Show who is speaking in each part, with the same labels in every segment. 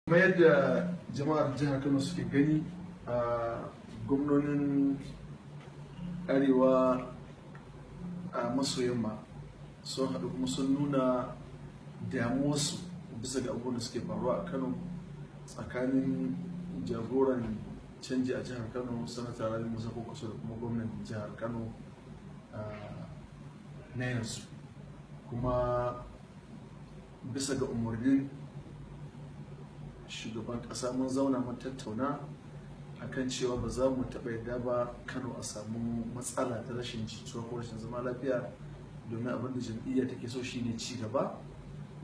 Speaker 1: Kuma yadda jama'ar jihar Kano suke gani a gwamnonin arewa a maso yamma sun haɗu kuma sun nuna damuwarsu bisa ga abubuwan da suke faruwa a Kano tsakanin jagoran canji a jihar Kano sanata Rabi Musa Kwankwaso da kuma gwamnan jihar Kano na yanzu. Kuma bisa ga umarnin shugaban ƙasa mun zauna mun tattauna akan cewa ba za mu taɓa yadda ba Kano a samu matsala ta rashin jituwa ko rashin zama lafiya, domin abin da jam'iyya take so shine ci gaba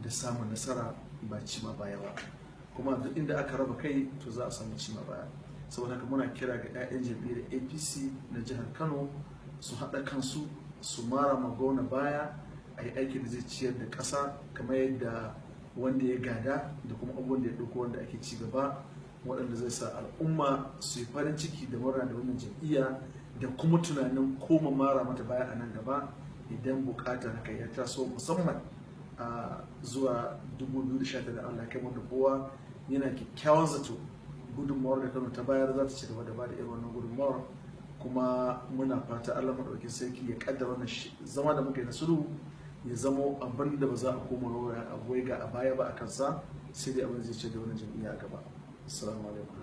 Speaker 1: da samun nasara ba cima baya ba. Kuma duk inda aka raba kai to za a samu cima baya. Saboda haka muna kira ga 'ya'yan jam'iyyar APC na jihar Kano su haɗa kansu su mara ma gwamna baya a yi aikin da zai ciyar da ƙasa kamar yadda wanda ya gada da kuma abubuwan da ya ɗauko wanda ake ci gaba, waɗanda zai sa al'umma su yi farin ciki da murna da wannan jam'iyya da kuma tunanin koma mara mata baya a nan gaba idan buƙatar haka ya taso, musamman a zuwa 2019 Allah kai wanda kowa yana kyakkyawan zato gudunmawar da Kano ta bayar za ta ci gaba da bada irin wannan gudunmawar. Kuma muna fata Allah maɗaukin sarki ya kaddara wannan zama da muka yi na sulhu ya zamo abin da ba za a koma rawa a waiga a baya ba a kansa, sai dai abin zai ce da wani jam'iyya a gaba. Assalamu alaikum.